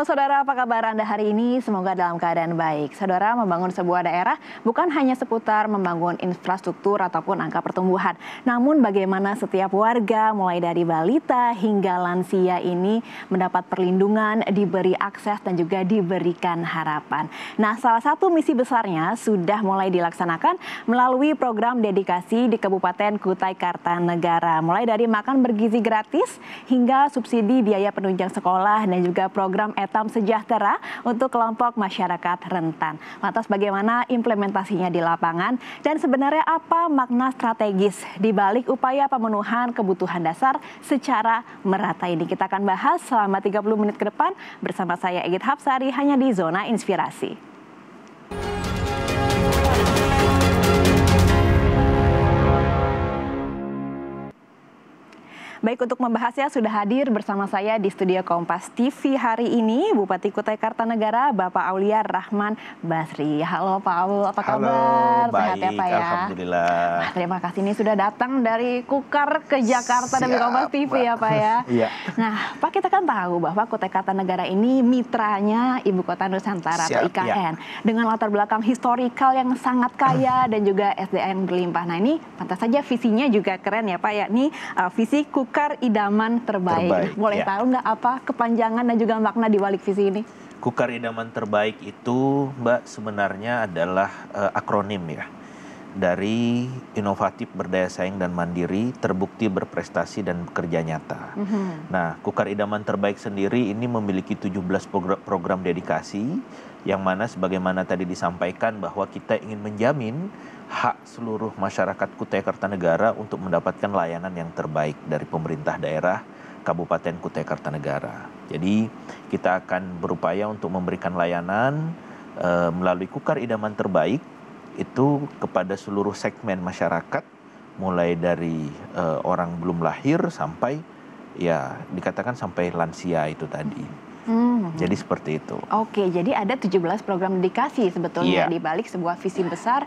Halo saudara, apa kabar Anda hari ini? Semoga dalam keadaan baik. Saudara, membangun sebuah daerah bukan hanya seputar membangun infrastruktur ataupun angka pertumbuhan. Namun bagaimana setiap warga, mulai dari balita hingga lansia ini mendapat perlindungan, diberi akses dan juga diberikan harapan. Nah, salah satu misi besarnya sudah mulai dilaksanakan melalui program dedikasi di Kabupaten Kutai Kartanegara. Mulai dari makan bergizi gratis hingga subsidi biaya penunjang sekolah dan juga program Etam Sejahtera untuk kelompok masyarakat rentan. Lantas bagaimana implementasinya di lapangan dan sebenarnya apa makna strategis di balik upaya pemenuhan kebutuhan dasar secara merata ini? Kita akan bahas selama 30 menit ke depan bersama saya Egit Hapsari hanya di Zona Inspirasi. Baik, untuk membahasnya sudah hadir bersama saya di studio Kompas TV hari ini Bupati Kutai Kartanegara, Bapak Aulia Rahman Basri. Halo Pak Aul, apa kabar? Halo, baik, sehat ya Pak ya? Alhamdulillah. Terima kasih, ini sudah datang dari Kukar ke Jakarta demi Kompas TV ya Pak ya. Iya. Nah Pak, kita kan tahu bahwa Kutai Kartanegara ini mitranya Ibu Kota Nusantara atau IKN. Dengan latar belakang historikal yang sangat kaya dan juga SDM berlimpah. Nah ini pantas saja visinya juga keren ya Pak ya. Ini visi Kukar Idaman Terbaik. Boleh tahu nggak apa kepanjangan dan juga makna di balik visi ini? Kukar Idaman Terbaik itu, Mbak, sebenarnya adalah akronim ya. Dari inovatif, berdaya saing dan mandiri, terbukti berprestasi dan bekerja nyata. Nah, Kukar Idaman Terbaik sendiri ini memiliki 17 program dedikasi, yang mana sebagaimana tadi disampaikan bahwa kita ingin menjamin hak seluruh masyarakat Kutai Kartanegara untuk mendapatkan layanan yang terbaik dari pemerintah daerah Kabupaten Kutai Kartanegara. Jadi kita akan berupaya untuk memberikan layanan melalui Kukar Idaman Terbaik itu kepada seluruh segmen masyarakat, mulai dari orang belum lahir sampai ya dikatakan sampai lansia itu tadi. Jadi seperti itu. Oke, jadi ada 17 program dedikasi sebetulnya di balik sebuah visi besar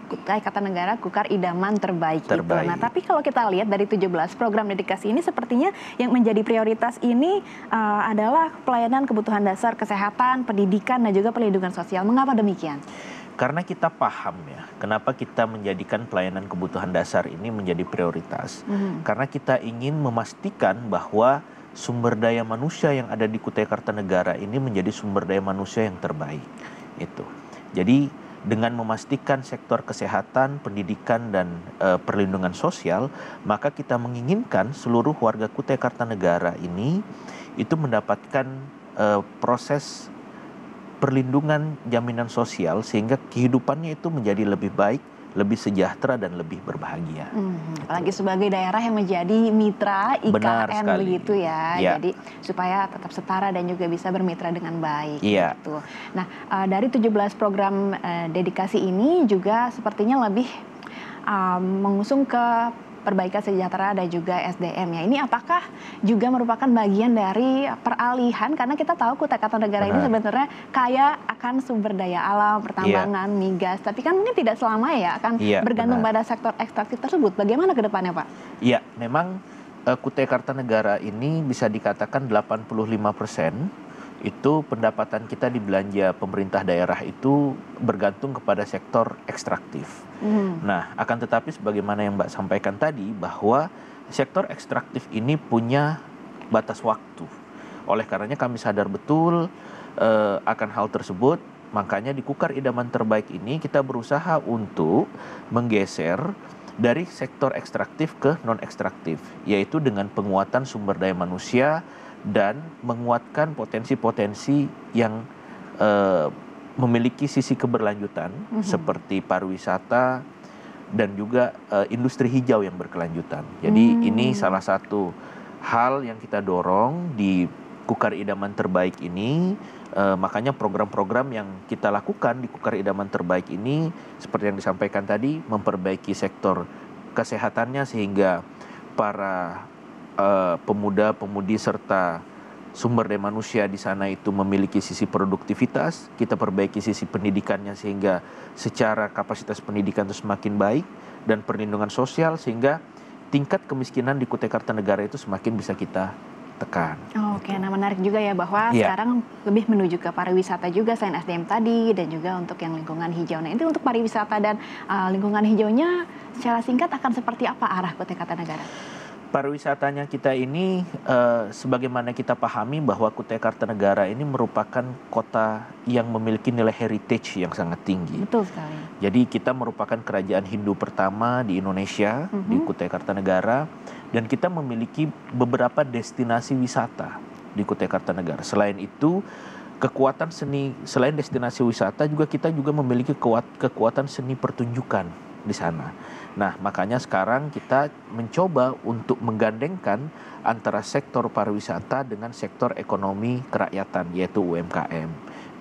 Kutai Kartanegara Kukar Idaman Terbaik. Itu. Nah, tapi kalau kita lihat dari 17 program dedikasi ini sepertinya yang menjadi prioritas ini adalah pelayanan kebutuhan dasar kesehatan, pendidikan dan juga perlindungan sosial. Mengapa demikian? Karena kita paham ya, kenapa kita menjadikan pelayanan kebutuhan dasar ini menjadi prioritas. Karena kita ingin memastikan bahwa sumber daya manusia yang ada di Kutai Kartanegara ini menjadi sumber daya manusia yang terbaik. Itu. Jadi dengan memastikan sektor kesehatan, pendidikan dan perlindungan sosial, maka kita menginginkan seluruh warga Kutai Kartanegara ini itu mendapatkan proses perlindungan jaminan sosial sehingga kehidupannya itu menjadi lebih baik, lebih sejahtera dan lebih berbahagia. Apalagi sebagai daerah yang menjadi mitra IKN begitu ya. Jadi supaya tetap setara dan juga bisa bermitra dengan baik. Gitu. Nah, dari 17 program dedikasi ini juga sepertinya lebih mengusung ke perbaikan sejahtera dan juga SDM ya. Ini apakah juga merupakan bagian dari peralihan, karena kita tahu Kutai Kartanegara ini sebenarnya kaya akan sumber daya alam, pertambangan, migas, tapi kan ini tidak selamanya ya akan bergantung pada sektor ekstraktif tersebut. Bagaimana ke depannya Pak? Iya, memang Kutai Kartanegara ini bisa dikatakan 85% itu pendapatan kita di belanja pemerintah daerah itu bergantung kepada sektor ekstraktif. Nah, akan tetapi sebagaimana yang Mbak sampaikan tadi bahwa sektor ekstraktif ini punya batas waktu. Oleh karenanya kami sadar betul akan hal tersebut, makanya di Kukar Idaman Terbaik ini kita berusaha untuk menggeser dari sektor ekstraktif ke non-ekstraktif, yaitu dengan penguatan sumber daya manusia dan menguatkan potensi-potensi yang memiliki sisi keberlanjutan seperti pariwisata dan juga industri hijau yang berkelanjutan. Jadi ini salah satu hal yang kita dorong di Kukar Idaman Terbaik ini. Makanya program-program yang kita lakukan di Kukar Idaman Terbaik ini seperti yang disampaikan tadi, memperbaiki sektor kesehatannya sehingga para pemuda-pemudi serta sumber daya manusia di sana itu memiliki sisi produktivitas. Kita perbaiki sisi pendidikannya sehingga secara kapasitas pendidikan itu semakin baik, dan perlindungan sosial sehingga tingkat kemiskinan di Kutai Kartanegara itu semakin bisa kita tekan. Oke, nah menarik juga ya bahwa sekarang lebih menuju ke pariwisata juga selain SDM tadi dan juga untuk yang lingkungan hijau. Nah, itu untuk pariwisata dan lingkungan hijaunya secara singkat akan seperti apa arah Kutai Kartanegara? Pariwisatanya kita ini sebagaimana kita pahami bahwa Kutai Kartanegara ini merupakan kota yang memiliki nilai heritage yang sangat tinggi. Betul sekali. Jadi kita merupakan kerajaan Hindu pertama di Indonesia, di Kutai Kartanegara, dan kita memiliki beberapa destinasi wisata di Kutai Kartanegara. Selain itu, kekuatan seni, selain destinasi wisata juga kita juga memiliki kekuatan seni pertunjukan di sana. Nah, makanya sekarang kita mencoba untuk menggandengkan antara sektor pariwisata dengan sektor ekonomi kerakyatan, yaitu UMKM.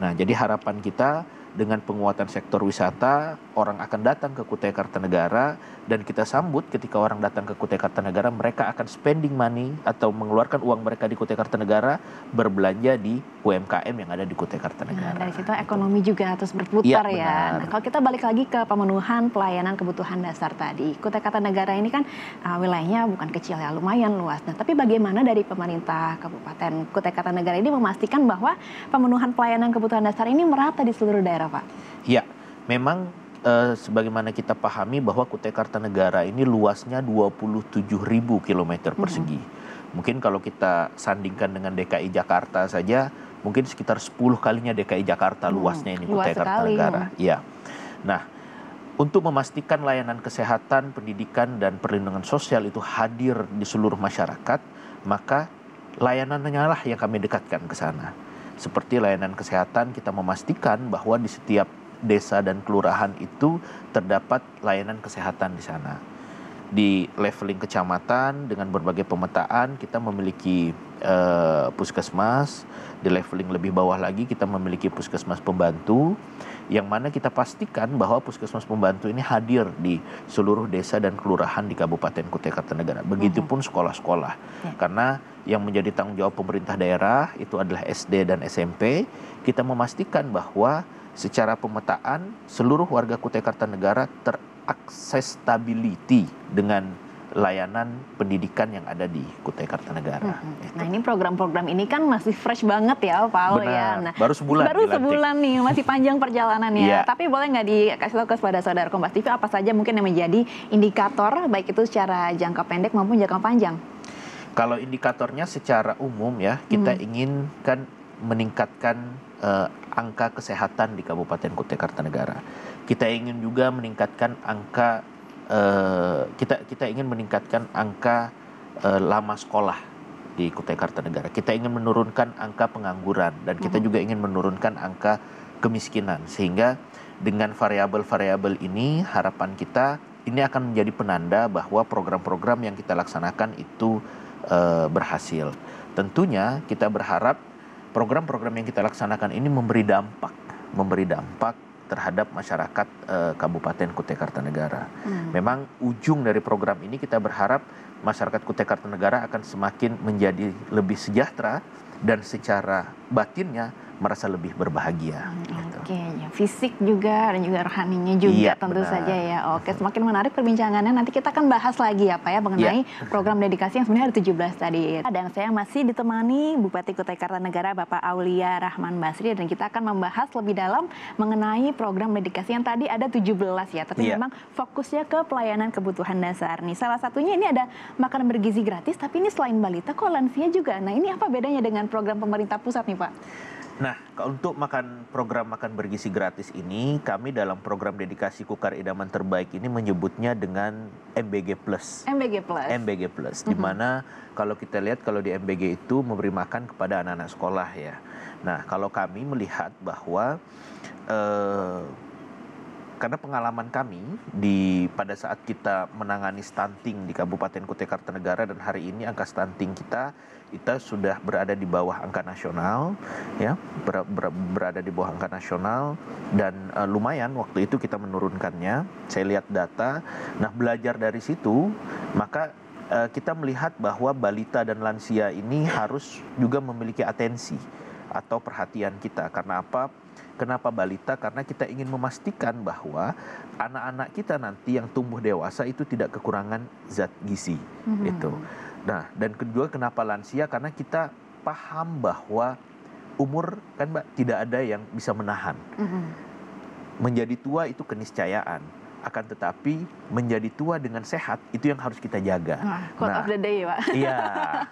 Nah, jadi harapan kita dengan penguatan sektor wisata, orang akan datang ke Kutai Kartanegara, dan kita sambut ketika orang datang ke Kutai Kartanegara, mereka akan spending money atau mengeluarkan uang mereka di Kutai Kartanegara, berbelanja di UMKM yang ada di Kutai Kartanegara. Nah, dari situ ekonomi juga terus berputar ya. Nah, kalau kita balik lagi ke pemenuhan pelayanan kebutuhan dasar tadi, Kutai Kartanegara ini kan wilayahnya bukan kecil ya, lumayan luas. Nah, tapi bagaimana dari pemerintah Kabupaten Kutai Kartanegara ini memastikan bahwa pemenuhan pelayanan kebutuhan dasar ini merata di seluruh daerah, Pak? Ya, memang sebagaimana kita pahami bahwa Kutai Kartanegara ini luasnya 27.000 km persegi. Mungkin kalau kita sandingkan dengan DKI Jakarta saja, mungkin sekitar 10 kalinya DKI Jakarta luasnya ini Kutai Kartanegara. Ya. Nah, untuk memastikan layanan kesehatan, pendidikan, dan perlindungan sosial itu hadir di seluruh masyarakat, maka layanannya lah yang kami dekatkan ke sana. Seperti layanan kesehatan, kita memastikan bahwa di setiap desa dan kelurahan itu terdapat layanan kesehatan di sana. Di leveling kecamatan dengan berbagai pemetaan kita memiliki puskesmas. Di leveling lebih bawah lagi kita memiliki puskesmas pembantu, yang mana kita pastikan bahwa puskesmas pembantu ini hadir di seluruh desa dan kelurahan di Kabupaten Kutai Kartanegara. Begitupun sekolah-sekolah. Karena yang menjadi tanggung jawab pemerintah daerah itu adalah SD dan SMP. Kita memastikan bahwa secara pemetaan seluruh warga Kutai Kartanegara teraksesability dengan layanan pendidikan yang ada di Kutai Kartanegara. Nah, ini program-program ini kan masih fresh banget ya, Pak Al ya. Nah, baru sebulan. Baru sebulan nih, masih panjang perjalanannya. Tapi boleh nggak dikasih tahu kepada saudara Kompas TV apa saja mungkin yang menjadi indikator baik itu secara jangka pendek maupun jangka panjang? Kalau indikatornya secara umum ya, kita ingin kan meningkatkan angka kesehatan di Kabupaten Kutai Kartanegara. Kita ingin juga meningkatkan angka kita ingin meningkatkan angka lama sekolah di Kutai Kartanegara. Kita ingin menurunkan angka pengangguran dan kita juga ingin menurunkan angka kemiskinan, sehingga dengan variabel-variabel ini harapan kita ini akan menjadi penanda bahwa program-program yang kita laksanakan itu berhasil. Tentunya kita berharap program-program yang kita laksanakan ini memberi dampak terhadap masyarakat Kabupaten Kutai Kartanegara. Memang ujung dari program ini kita berharap masyarakat Kutai Kartanegara akan semakin menjadi lebih sejahtera dan secara batinnya merasa lebih berbahagia. Oke, ya, fisik juga dan juga rohaninya juga tentu saja ya. Oke, semakin menarik perbincangannya. Nanti kita akan bahas lagi ya Pak ya mengenai program dedikasi yang sebenarnya ada 17 tadi. Dan saya masih ditemani Bupati Kutai Kartanegara Bapak Aulia Rahman Basri, dan kita akan membahas lebih dalam mengenai program dedikasi yang tadi ada 17 ya. Tapi memang fokusnya ke pelayanan kebutuhan dasar nih. Salah satunya ini ada makanan bergizi gratis, tapi ini selain balita kok lansia juga. Nah, ini apa bedanya dengan program pemerintah pusat nih Pak? Nah, untuk program makan bergizi gratis ini, kami dalam program dedikasi Kukar Idaman Terbaik ini menyebutnya dengan MBG Plus. MBG Plus. MBG Plus, di mana kalau kita lihat kalau di MBG itu memberi makan kepada anak-anak sekolah ya. Nah, kalau kami melihat bahwa karena pengalaman kami pada saat kita menangani stunting di Kabupaten Kutai Kartanegara, dan hari ini angka stunting kita sudah berada di bawah angka nasional ya, berada di bawah angka nasional, dan lumayan waktu itu kita menurunkannya. Saya lihat data. Nah, belajar dari situ maka kita melihat bahwa balita dan lansia ini harus juga memiliki atensi atau perhatian kita. Karena apa? Kenapa balita? Karena kita ingin memastikan bahwa anak-anak kita nanti yang tumbuh dewasa itu tidak kekurangan zat gizi. Itu. Nah, dan kedua kenapa lansia? Karena kita paham bahwa umur kan Mbak tidak ada yang bisa menahan. Menjadi tua itu keniscayaan. Akan tetapi menjadi tua dengan sehat itu yang harus kita jaga. Quote of the day, Pak. Iya,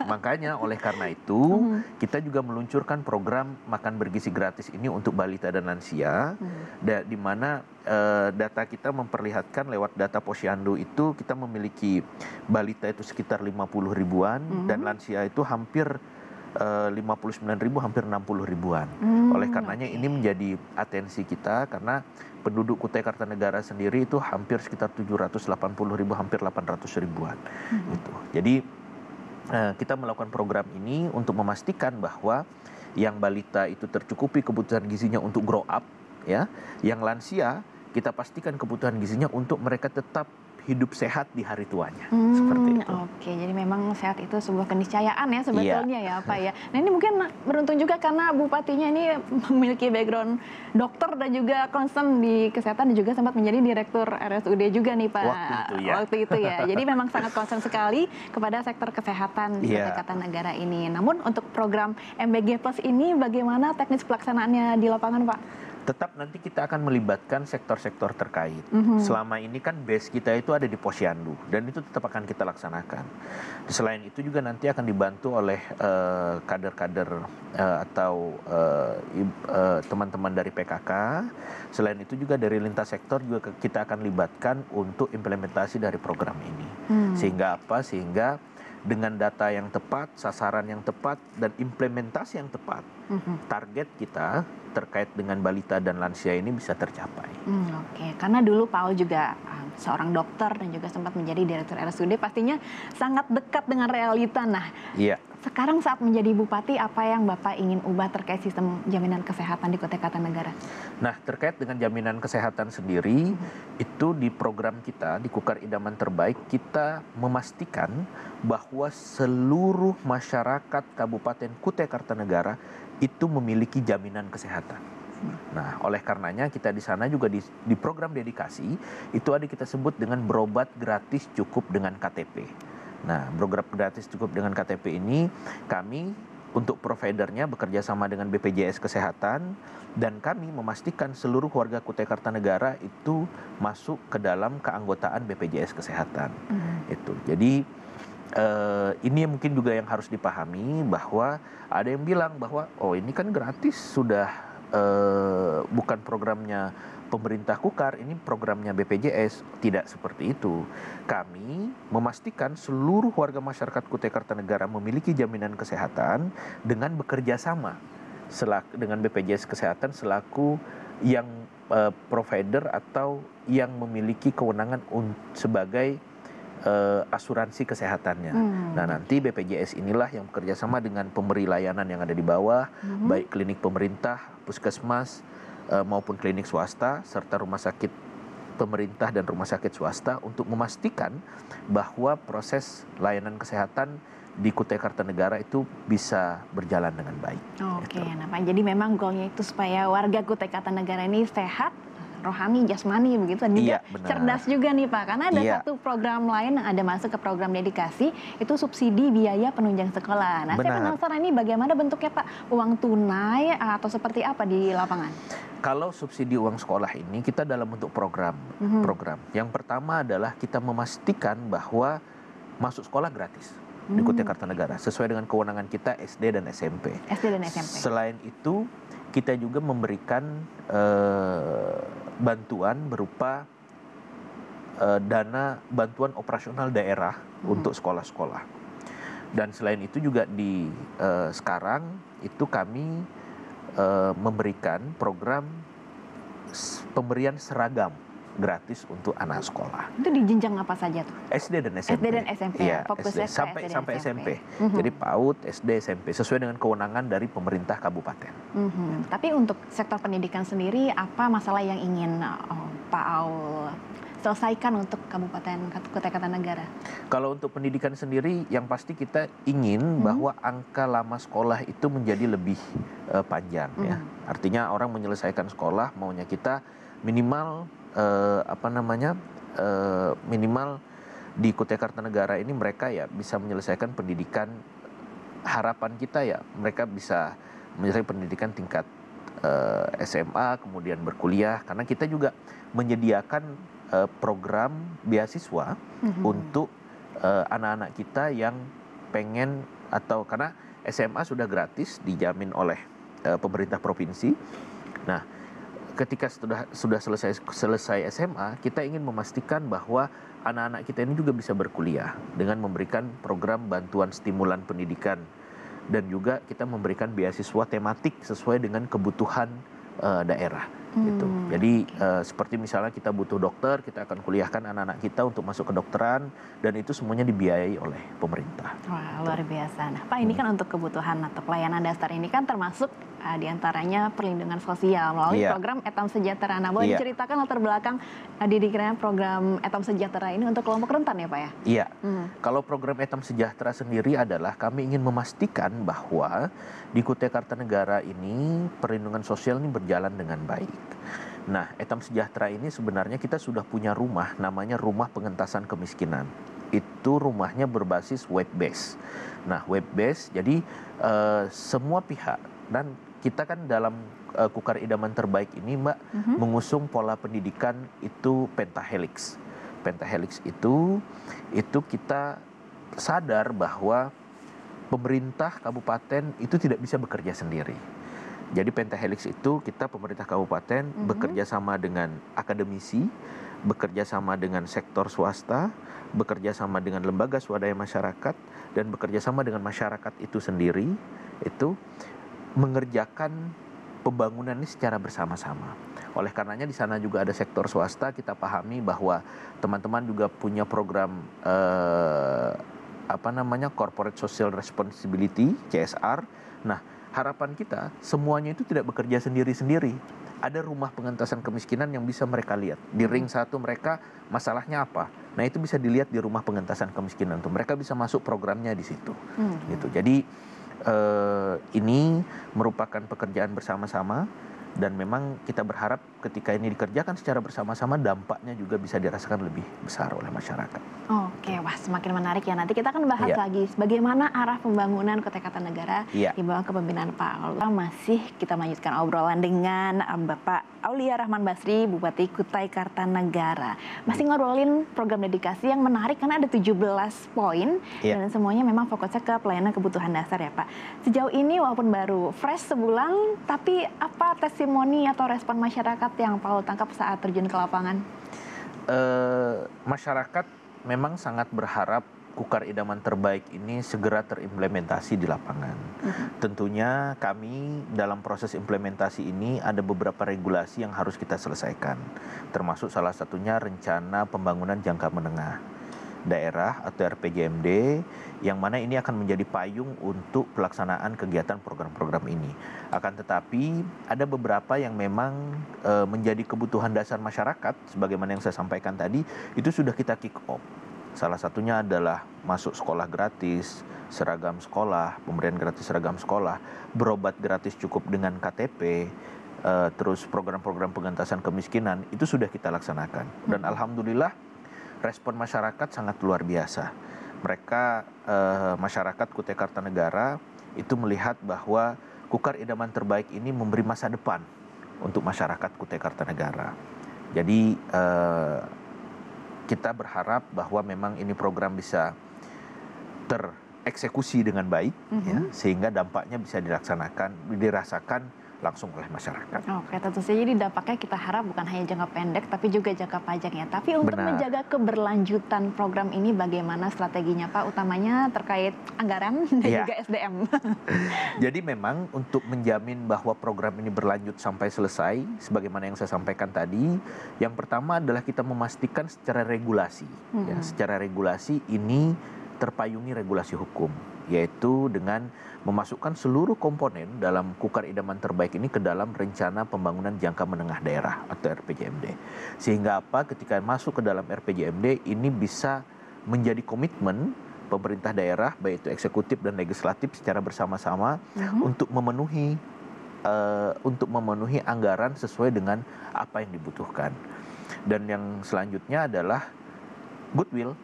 makanya oleh karena itu kita juga meluncurkan program makan bergizi gratis ini untuk balita dan lansia, di mana data kita memperlihatkan lewat data Posyandu itu kita memiliki balita itu sekitar 50 ribuan dan lansia itu hampir 59 ribu, hampir 60 ribuan. Oleh karenanya ini menjadi atensi kita karena penduduk Kutai Kartanegara sendiri itu hampir sekitar 780 ribu, hampir 800 ribuan. Gitu. Jadi kita melakukan program ini untuk memastikan bahwa yang balita itu tercukupi kebutuhan gizinya untuk grow up, ya. Yang lansia kita pastikan kebutuhan gizinya untuk mereka tetap hidup sehat di hari tuanya, seperti itu. Oke, jadi memang sehat itu sebuah keniscayaan ya sebetulnya ya Pak ya. Nah ini mungkin beruntung juga karena bupatinya ini memiliki background dokter dan juga concern di kesehatan dan juga sempat menjadi direktur RSUD juga nih Pak. Waktu itu ya. Jadi memang sangat concern sekali kepada sektor kesehatan di Kutai Kartanegara ini. Namun untuk program MBG Plus ini bagaimana teknis pelaksanaannya di lapangan Pak? Tetap nanti kita akan melibatkan sektor-sektor terkait. Selama ini kan base kita itu ada di Posyandu dan itu tetap akan kita laksanakan. Selain itu juga nanti akan dibantu oleh kader-kader atau teman-teman dari PKK. Selain itu juga dari lintas sektor juga kita akan libatkan untuk implementasi dari program ini. Sehingga apa? Sehingga dengan data yang tepat, sasaran yang tepat, dan implementasi yang tepat, target kita terkait dengan balita dan lansia ini bisa tercapai. Oke, karena dulu Pak Aul juga seorang dokter dan juga sempat menjadi direktur RSUD, pastinya sangat dekat dengan realita. Nah, sekarang saat menjadi bupati, apa yang Bapak ingin ubah terkait sistem jaminan kesehatan di Kutai Kartanegara? Nah, terkait dengan jaminan kesehatan sendiri, itu di program kita, di Kukar Idaman Terbaik, kita memastikan bahwa seluruh masyarakat Kabupaten Kutai Kartanegara itu memiliki jaminan kesehatan. Nah, oleh karenanya kita di sana juga di program dedikasi, itu ada kita sebut dengan berobat gratis cukup dengan KTP. Nah, program gratis cukup dengan KTP ini kami untuk providernya bekerja sama dengan BPJS Kesehatan dan kami memastikan seluruh warga Kutai Kartanegara itu masuk ke dalam keanggotaan BPJS Kesehatan. Itu. Jadi ini mungkin juga yang harus dipahami bahwa ada yang bilang bahwa oh ini kan gratis sudah bukan programnya pemerintah Kukar, ini programnya BPJS. Tidak seperti itu. Kami memastikan seluruh warga masyarakat Kutai Kartanegara memiliki jaminan kesehatan dengan bekerja sama dengan BPJS Kesehatan selaku yang provider atau yang memiliki kewenangan sebagai asuransi kesehatannya. Nah, nanti BPJS inilah yang bekerja sama dengan pemberi layanan yang ada di bawah, baik klinik pemerintah, puskesmas, maupun klinik swasta, serta rumah sakit pemerintah dan rumah sakit swasta untuk memastikan bahwa proses layanan kesehatan di Kutai Kartanegara itu bisa berjalan dengan baik. Oke, nah Pak, jadi memang goalnya itu supaya warga Kutai Kartanegara ini sehat, rohani, jasmani begitu, dan juga cerdas juga nih Pak, karena ada satu program lain yang ada masuk ke program dedikasi, itu subsidi biaya penunjang sekolah. Nah, saya penasaran ini bagaimana bentuknya Pak, uang tunai atau seperti apa di lapangan? Kalau subsidi uang sekolah ini kita dalam bentuk program. Yang pertama adalah kita memastikan bahwa masuk sekolah gratis di Kutai Kartanegara sesuai dengan kewenangan kita SD dan SMP. SD dan SMP. Selain itu kita juga memberikan bantuan berupa dana bantuan operasional daerah untuk sekolah-sekolah. Dan selain itu juga di sekarang itu kami memberikan program pemberian seragam gratis untuk anak sekolah. Itu di jenjang apa saja tuh? SD dan SMP. SD dan SMP. Iya, fokusnya SD, sampai SMP. Jadi PAUD, SD, SMP sesuai dengan kewenangan dari pemerintah kabupaten. Tapi untuk sektor pendidikan sendiri, apa masalah yang ingin Pak Aul selesaikan untuk Kabupaten Kutai Kartanegara? Kalau untuk pendidikan sendiri, yang pasti kita ingin bahwa angka lama sekolah itu menjadi lebih panjang, ya. Artinya orang menyelesaikan sekolah maunya kita minimal minimal di Kutai Kartanegara ini mereka ya bisa menyelesaikan pendidikan, harapan kita ya mereka bisa menyelesaikan pendidikan tingkat SMA kemudian berkuliah, karena kita juga menyediakan program beasiswa untuk anak-anak kita yang pengen, atau karena SMA sudah gratis dijamin oleh pemerintah provinsi. Nah, ketika sudah selesai SMA, kita ingin memastikan bahwa anak-anak kita ini juga bisa berkuliah dengan memberikan program bantuan stimulan pendidikan, dan juga kita memberikan beasiswa tematik sesuai dengan kebutuhan daerah gitu. Jadi seperti misalnya kita butuh dokter, kita akan kuliahkan anak-anak kita untuk masuk ke kedokteran, dan itu semuanya dibiayai oleh pemerintah. Wah, luar biasa. Nah, Pak, ini kan untuk kebutuhan atau pelayanan dasar ini kan termasuk diantaranya perlindungan sosial melalui program Etam Sejahtera. Nah, boleh diceritakan latar belakang didirikannya program Etam Sejahtera ini untuk kelompok rentan ya, Pak ya? Iya. Kalau program Etam Sejahtera sendiri adalah kami ingin memastikan bahwa di Kutai Kartanegara ini perlindungan sosial ini berjalan dengan baik. Nah, Etam Sejahtera ini sebenarnya kita sudah punya rumah, namanya Rumah Pengentasan Kemiskinan. Itu rumahnya berbasis web base. Nah, web base, jadi semua pihak, dan kita kan dalam Kukar Idaman Terbaik ini, Mbak, mengusung pola pendidikan itu pentahelix. Pentahelix itu kita sadar bahwa pemerintah kabupaten itu tidak bisa bekerja sendiri. Jadi pentahelix itu kita pemerintah kabupaten bekerja sama dengan akademisi, bekerja sama dengan sektor swasta, bekerja sama dengan lembaga swadaya masyarakat, dan bekerja sama dengan masyarakat itu sendiri, itu mengerjakan pembangunan ini secara bersama-sama. Oleh karenanya di sana juga ada sektor swasta, kita pahami bahwa teman-teman juga punya program Corporate Social Responsibility, CSR. Nah, harapan kita semuanya itu tidak bekerja sendiri-sendiri. Ada rumah pengentasan kemiskinan yang bisa mereka lihat. Di ring 1 mereka masalahnya apa? Nah, itu bisa dilihat di rumah pengentasan kemiskinan tuh. Mereka bisa masuk programnya di situ. Gitu. Jadi ini merupakan pekerjaan bersama-sama, dan memang kita berharap ketika ini dikerjakan secara bersama-sama, dampaknya juga bisa dirasakan lebih besar oleh masyarakat. Oke, wah semakin menarik ya. Nanti kita akan bahas lagi bagaimana arah pembangunan Kutai Kartanegara di bawah kepemimpinan Pak Aulia. Masih kita melanjutkan obrolan dengan Bapak Aulia Rahman Basri, Bupati Kutai Kartanegara. Masih ngobrolin program dedikasi yang menarik karena ada 17 poin dan semuanya memang fokusnya ke pelayanan kebutuhan dasar ya, Pak. Sejauh ini walaupun baru fresh sebulan, tapi apa testimoni atau respon masyarakat yang Pak Aulia tangkap saat terjun ke lapangan? Masyarakat memang sangat berharap Kukar Idaman Terbaik ini segera terimplementasi di lapangan. Tentunya kami dalam proses implementasi ini ada beberapa regulasi yang harus kita selesaikan, termasuk salah satunya rencana pembangunan jangka menengah daerah atau RPJMD, yang mana ini akan menjadi payung untuk pelaksanaan kegiatan program-program ini. Akan tetapi ada beberapa yang memang menjadi kebutuhan dasar masyarakat, sebagaimana yang saya sampaikan tadi, itu sudah kita kick off. Salah satunya adalah masuk sekolah gratis, seragam sekolah, pemberian gratis seragam sekolah, berobat gratis cukup dengan KTP, terus program-program pengentasan kemiskinan, itu sudah kita laksanakan. Dan alhamdulillah respon masyarakat sangat luar biasa. Mereka, masyarakat Kutai Kartanegara itu melihat bahwa Kukar Idaman Terbaik ini memberi masa depan untuk masyarakat Kutai Kartanegara. Jadi kita berharap bahwa memang ini program bisa tereksekusi dengan baik, ya, sehingga dampaknya bisa dirasakan langsung oleh masyarakat. Oke, tentu saja jadi dampaknya kita harap bukan hanya jangka pendek, tapi juga jangka panjang ya. Tapi untuk menjaga keberlanjutan program ini bagaimana strateginya Pak, utamanya terkait anggaran dan juga SDM? Jadi memang untuk menjamin bahwa program ini berlanjut sampai selesai, sebagaimana yang saya sampaikan tadi, yang pertama adalah kita memastikan secara regulasi, ya, secara regulasi ini terpayungi regulasi hukum, yaitu dengan memasukkan seluruh komponen dalam Kukar Idaman Terbaik ini ke dalam rencana pembangunan jangka menengah daerah atau RPJMD. Sehingga apa, ketika masuk ke dalam RPJMD ini bisa menjadi komitmen pemerintah daerah, baik itu eksekutif dan legislatif secara bersama-sama untuk memenuhi anggaran sesuai dengan apa yang dibutuhkan. Dan yang selanjutnya adalah goodwill.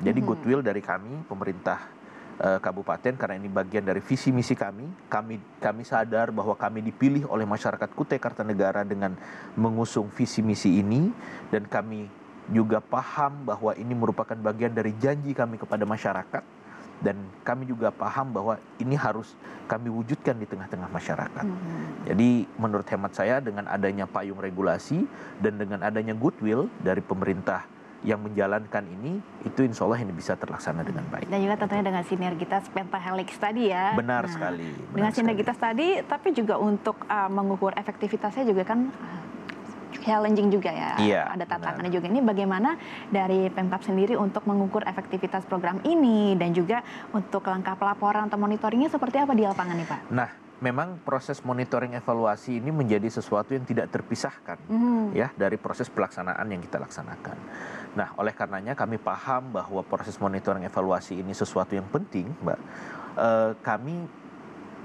Jadi goodwill dari kami, pemerintah kabupaten, karena ini bagian dari visi misi kami. Kami sadar bahwa kami dipilih oleh masyarakat Kutai Kartanegara dengan mengusung visi misi ini, dan kami juga paham bahwa ini merupakan bagian dari janji kami kepada masyarakat, dan kami juga paham bahwa ini harus kami wujudkan di tengah-tengah masyarakat. Jadi menurut hemat saya, dengan adanya payung regulasi dan dengan adanya goodwill dari pemerintah yang menjalankan ini, itu insya Allah ini bisa terlaksana dengan baik. Dan juga tentunya dengan sinergitas pentahelix tadi ya. Benar sekali. Dengan sinergitas tadi, tapi juga untuk mengukur efektivitasnya juga kan challenging juga ya. Iya, ada tantangannya juga. Ini bagaimana dari Pemkab sendiri untuk mengukur efektivitas program ini, dan juga untuk langkah pelaporan atau monitoringnya seperti apa di lapangan nih Pak? Nah, memang proses monitoring evaluasi ini menjadi sesuatu yang tidak terpisahkan ya dari proses pelaksanaan yang kita laksanakan. Nah, oleh karenanya kami paham bahwa proses monitoring evaluasi ini sesuatu yang penting, Mbak. Kami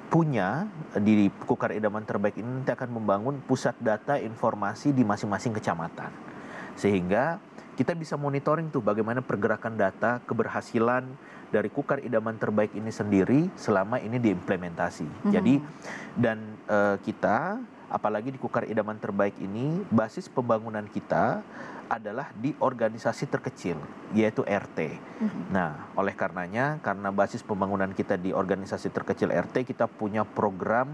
punya di Kukar Idaman Terbaik ini nanti akan membangun pusat data informasi di masing-masing kecamatan, sehingga kita bisa monitoring tuh bagaimana pergerakan data keberhasilan dari Kukar Idaman Terbaik ini sendiri selama ini diimplementasi. Jadi dan kita apalagi di Kukar Idaman Terbaik ini, basis pembangunan kita adalah di organisasi terkecil, yaitu RT. Nah, oleh karenanya, karena basis pembangunan kita di organisasi terkecil RT, kita punya program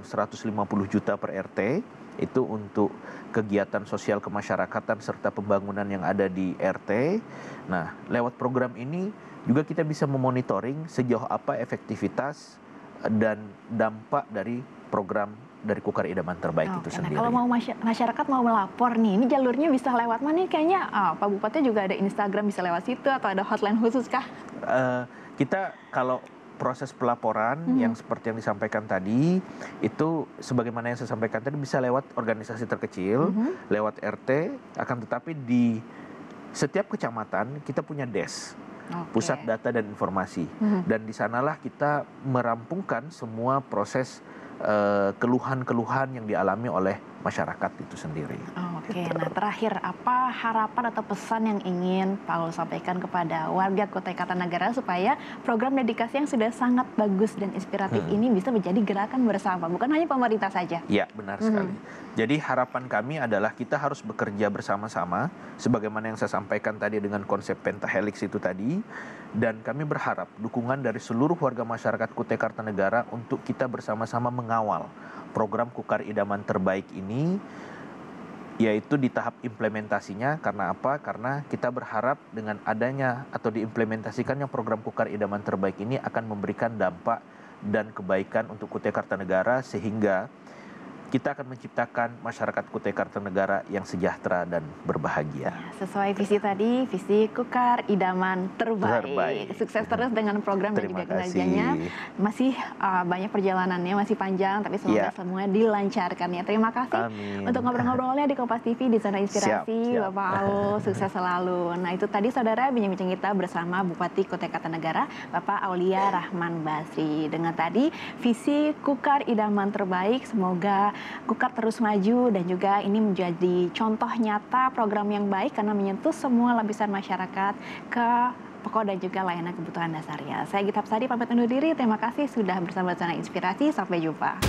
150 juta per RT, itu untuk kegiatan sosial kemasyarakatan serta pembangunan yang ada di RT. Nah, lewat program ini juga kita bisa memonitoring sejauh apa efektivitas dan dampak dari program dari Kukar Idaman Terbaik itu sendiri. Nah, kalau mau masyarakat mau melapor nih, ini jalurnya bisa lewat mana? Kayaknya Pak Bupati juga ada Instagram, bisa lewat situ, atau ada hotline khusus kah? Kita kalau proses pelaporan yang seperti yang disampaikan tadi, itu sebagaimana yang saya sampaikan tadi bisa lewat organisasi terkecil, lewat RT, akan tetapi di setiap kecamatan kita punya desk, pusat data dan informasi, dan di sanalah kita merampungkan semua proses keluhan-keluhan yang dialami oleh masyarakat itu sendiri. Nah terakhir, apa harapan atau pesan yang ingin Pak Ulul sampaikan kepada warga Kutai Kartanegara supaya program dedikasi yang sudah sangat bagus dan inspiratif ini bisa menjadi gerakan bersama, bukan hanya pemerintah saja? Ya, benar sekali. Jadi harapan kami adalah kita harus bekerja bersama-sama, sebagaimana yang saya sampaikan tadi dengan konsep pentahelix itu tadi, dan kami berharap dukungan dari seluruh warga masyarakat Kutai Kartanegara untuk kita bersama-sama mengawal program Kukar Idaman Terbaik ini, yaitu di tahap implementasinya. Karena apa? Karena kita berharap dengan adanya atau diimplementasikannya program Kukar Idaman Terbaik ini akan memberikan dampak dan kebaikan untuk Kutai Kartanegara, sehingga kita akan menciptakan masyarakat Kutai Kartanegara yang sejahtera dan berbahagia. Sesuai visi tadi, visi Kukar Idaman Terbaik. Sukses terus dengan program dan juga kinerjanya. Masih banyak perjalanannya, masih panjang, tapi semoga semua dilancarkan ya. Terima kasih untuk ngobrol-ngobrolnya di Kompas TV di Zona Inspirasi. Siap. Bapak Aul, sukses selalu. Nah, itu tadi saudara bincang-bincang kita bersama Bupati Kutai Kartanegara, Bapak Aulia Rahman Basri. Dengan tadi visi Kukar Idaman Terbaik, semoga Kukar terus maju dan juga ini menjadi contoh nyata program yang baik karena menyentuh semua lapisan masyarakat ke pokok dan juga layanan kebutuhan dasarnya. Saya Gita Hapsari pamit undur diri. Terima kasih sudah bersama Zona Inspirasi. Sampai jumpa.